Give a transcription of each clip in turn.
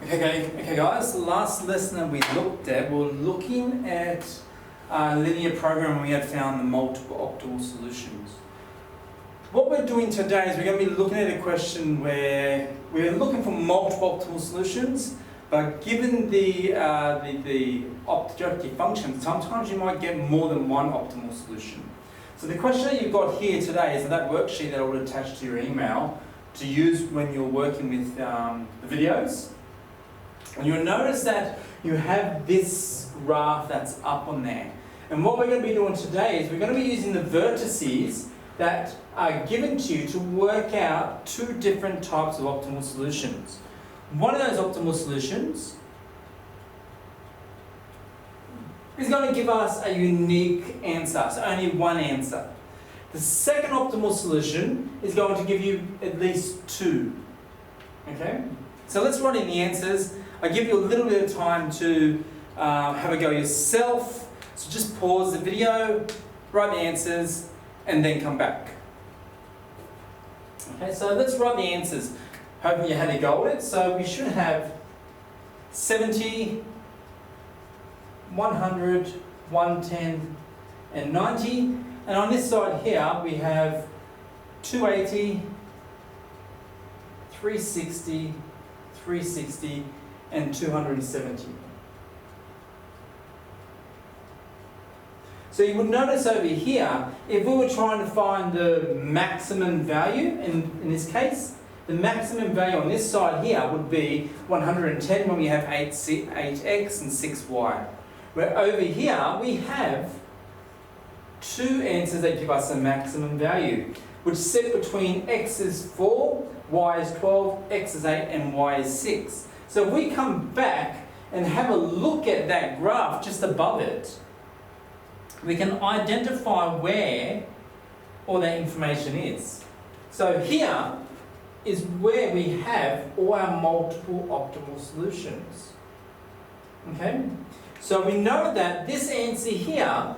Okay guys, the last lesson that we looked at, we were looking at a linear program and we had found the multiple optimal solutions. What we're doing today is we're going to be looking at a question where we're looking for multiple optimal solutions, but given the objective function, sometimes you might get more than one optimal solution. So the question that you've got here today is that worksheet that I would attach to your email to use when you're working with the videos. And you'll notice that you have this graph that's up on there. And what we're going to be doing today is we're going to be using the vertices that are given to you to work out two different types of optimal solutions. One of those optimal solutions is going to give us a unique answer, so only one answer. The second optimal solution is going to give you at least two. Okay? So let's run in the answers. I'll give you a little bit of time to have a go yourself. So just pause the video, write the answers, and then come back. Okay, so let's write the answers. Hoping you had a go at it. So we should have 70, 100, 110, and 90. And on this side here, we have 280, 360, 360, and 270. So you would notice over here, if we were trying to find the maximum value, in this case, the maximum value on this side here would be 110 when we have 8x and 6y. Where over here, we have two answers that give us a maximum value, which sit between x is 4, y is 12, x is 8, and y is 6. So if we come back and have a look at that graph just above it, we can identify where all that information is. So here is where we have all our multiple optimal solutions. Okay? So we know that this answer here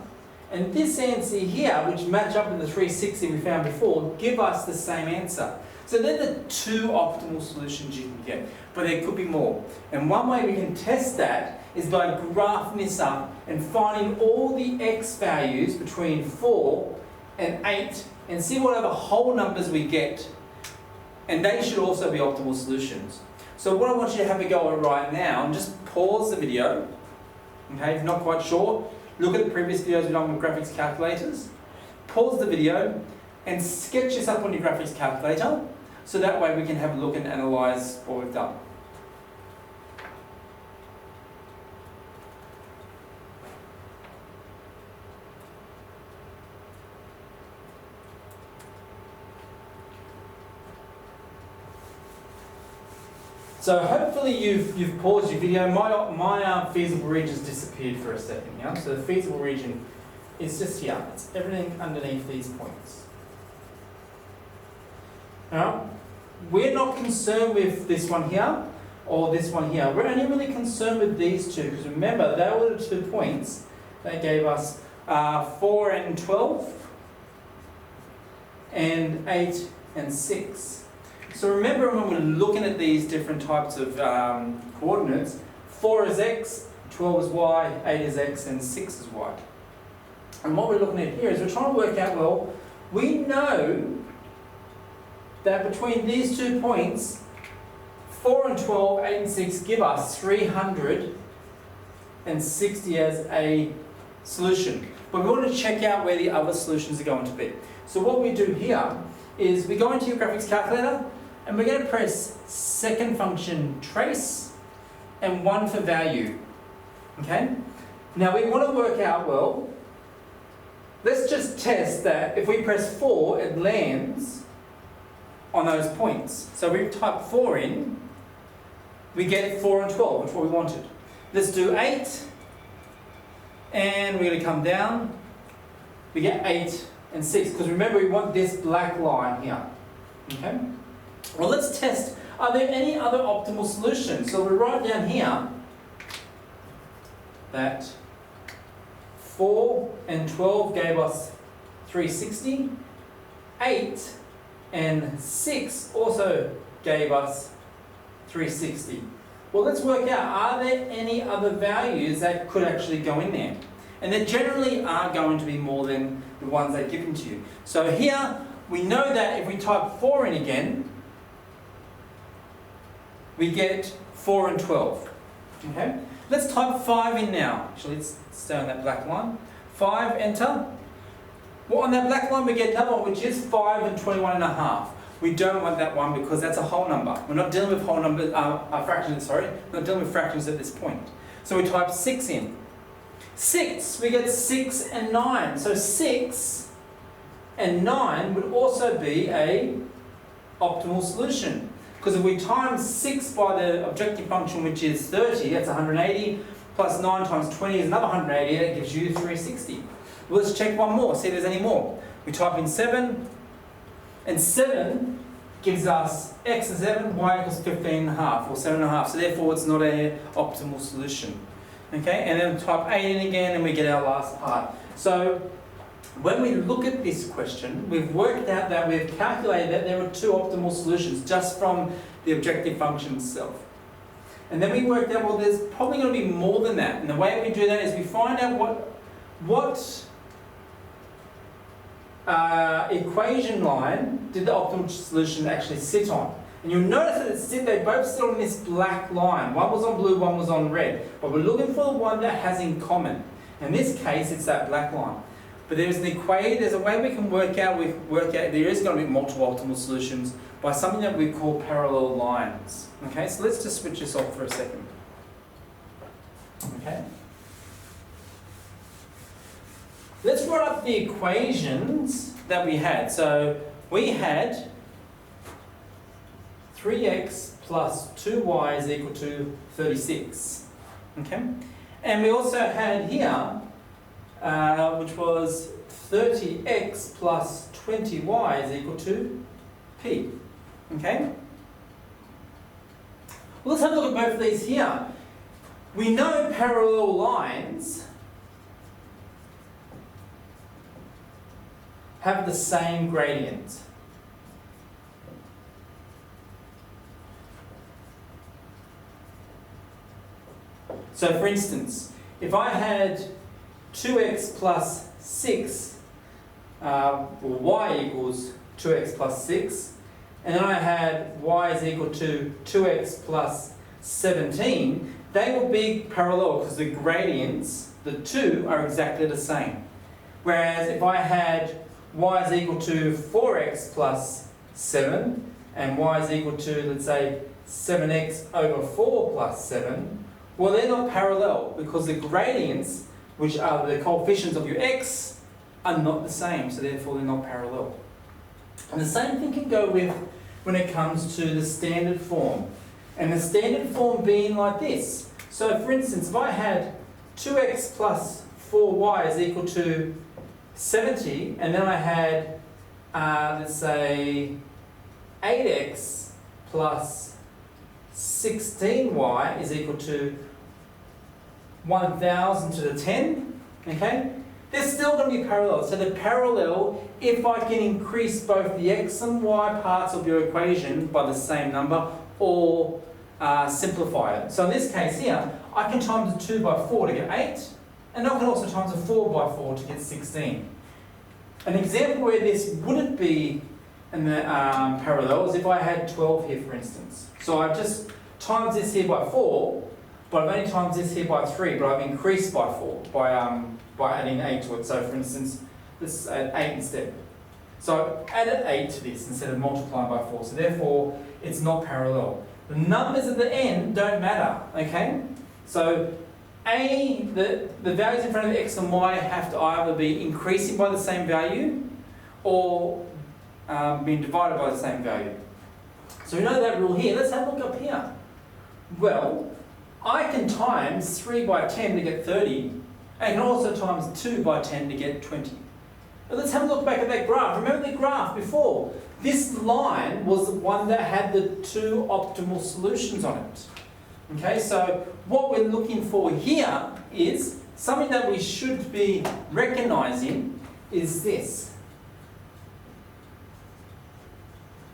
and this answer here, which match up with the 360 we found before, give us the same answer. So they're the two optimal solutions you can get, but there could be more. And one way we can test that is by graphing this up and finding all the x values between 4 and 8 and see what other whole numbers we get. And they should also be optimal solutions. So what I want you to have a go at right now, and just pause the video. Okay, if you're not quite sure, look at the previous videos we've done with graphics calculators. Pause the video and sketch this up on your graphics calculator, so that way we can have a look and analyse what we've done. So hopefully you've paused your video. My feasible region's disappeared for a second. Yeah? So the feasible region is just here. It's everything underneath these points. Now, we're not concerned with this one here or this one here. We're only really concerned with these two, because remember, they were the 2 points that gave us 4 and 12 and 8 and 6. So remember, when we're looking at these different types of coordinates, 4 is x, 12 is y, 8 is x, and 6 is y. And what we're looking at here is we're trying to work out, well, we know that between these 2 points, 4 and 12, 8 and 6 give us 360 as a solution. But we want to check out where the other solutions are going to be. So what we do here is we go into your graphics calculator and we're going to press second function trace and 1 for value. Okay? Now we want to work out, well, let's just test that if we press 4, it lands on those points. So we type 4 in, we get 4 and 12, which is what we wanted. Let's do 8, and we're going to come down, we get 8 and 6, because remember we want this black line here. Okay? Well, let's test, are there any other optimal solutions? So we write down here that 4 and 12 gave us 360, 8 and 6 also gave us 360. Well, let's work out, are there any other values that could actually go in there? And there generally are going to be more than the ones they've given to you. So here, we know that if we type 4 in again, we get 4 and 12. Okay? Let's type 5 in now. Actually, let's stay on that black line. 5, enter. Well, on that black line, we get another one, which is 5 and 21 and a half. We don't want that one because that's a whole number. We're not dealing with whole numbers, fractions, sorry. We're not dealing with fractions at this point. So we type 6 in. 6, we get 6 and 9. So 6 and 9 would also be a optimal solution. Because if we times 6 by the objective function, which is 30, that's 180, plus 9 times 20 is another 180, that gives you 360. Well, let's check one more, see if there's any more. We type in 7, and 7 gives us x is 7, y equals 15.5, or 7.5, so therefore it's not an optimal solution. Okay, and then type 8 in again, and we get our last part. So, when we look at this question, we've worked out that we've calculated that there are 2 optimal solutions just from the objective function itself. And then we worked out, well, there's probably going to be more than that. And the way we do that is we find out what equation line did the optimal solution actually sit on. And you'll notice that they both sit on this black line. One was on blue, one was on red. But we're looking for the one that has in common. In this case, it's that black line. But there's an equation, there's a way we can work out there is going to be multiple optimal solutions by something that we call parallel lines. Okay, so let's just switch this off for a second. Okay. Let's write up the equations that we had. So we had 3x plus 2y is equal to 36. Okay? And we also had here, which was 30x plus 20y is equal to p. Okay? Well, let's have a look at both of these here. We know parallel lines have the same gradient. So for instance, if I had 2x plus 6, or y equals 2x plus 6, and then I had y is equal to 2x plus 17, they will be parallel because the gradients, the two, are exactly the same. Whereas if I had y is equal to 4x plus 7, and y is equal to, let's say, 7x over 4 plus 7, well, they're not parallel because the gradients, which are the coefficients of your x, are not the same, so therefore they're not parallel. And the same thing can go with when it comes to the standard form. And the standard form being like this. So for instance, if I had 2x plus 4y is equal to 70, and then I had, let's say, 8x plus 16y is equal to 1000 to the 10, okay? They're still going to be parallel. So they're parallel if I can increase both the x and y parts of your equation by the same number or simplify it. So in this case here, I can times the 2 by 4 to get 8, and I can also times the 4 by 4 to get 16. An example where this wouldn't be in the parallel is if I had 12 here, for instance. So I've just times this here by 4, but I've only times this here by 3, but I've increased by 4 by adding 8 to it. So for instance, let's add 8 instead. So I added 8 to this instead of multiplying by 4. So therefore, it's not parallel. The numbers at the end don't matter, okay? So the values in front of x and y have to either be increasing by the same value or being divided by the same value. So we know that rule here. Let's have a look up here. Well, I can times 3 by 10 to get 30. I can also times 2 by 10 to get 20. But let's have a look back at that graph. Remember the graph before? This line was the one that had the 2 optimal solutions on it. Okay, so what we're looking for here is something that we should be recognizing is this.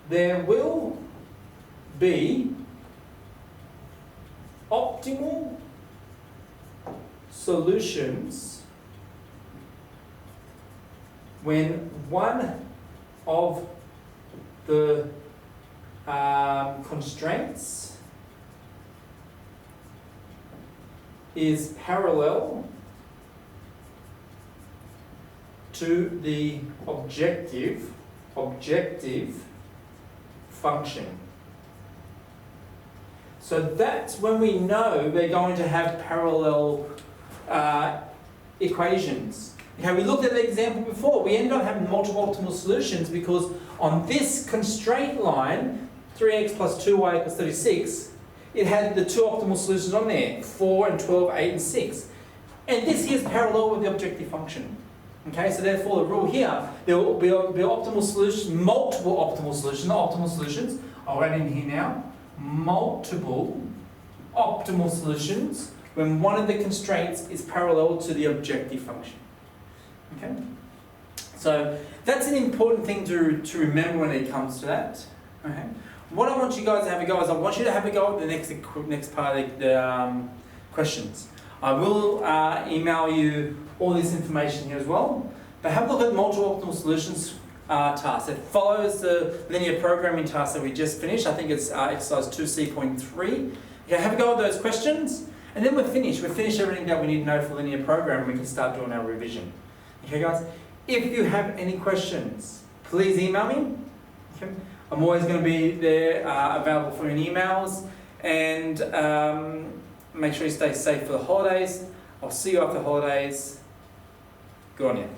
There will be optimal solutions when one of the constraints is parallel to the objective function. So that's when we know we're going to have parallel equations. Okay, we looked at the example before. We ended up having multiple optimal solutions because on this constraint line, 3x plus 2y equals 36, it had the two optimal solutions on there, 4 and 12, 8 and 6. And this here is parallel with the objective function. Okay, so therefore the rule here, there will be optimal solutions, multiple optimal solutions, not optimal solutions. I'll write in here now. Multiple optimal solutions when one of the constraints is parallel to the objective function. Okay? So that's an important thing to remember when it comes to that. Okay? What I want you guys to have a go is I want you to have a go at the next part of the questions. I will email you all this information here as well. But have a look at multiple optimal solutions task. It follows the linear programming task that we just finished. I think it's exercise 2C.3. Okay, have a go at those questions, and then we're finished. We've finished everything that we need to know for linear programming. We can start doing our revision. Okay, guys? If you have any questions, please email me. Okay? I'm always going to be there available for any emails. And make sure you stay safe for the holidays. I'll see you after the holidays. Good on you.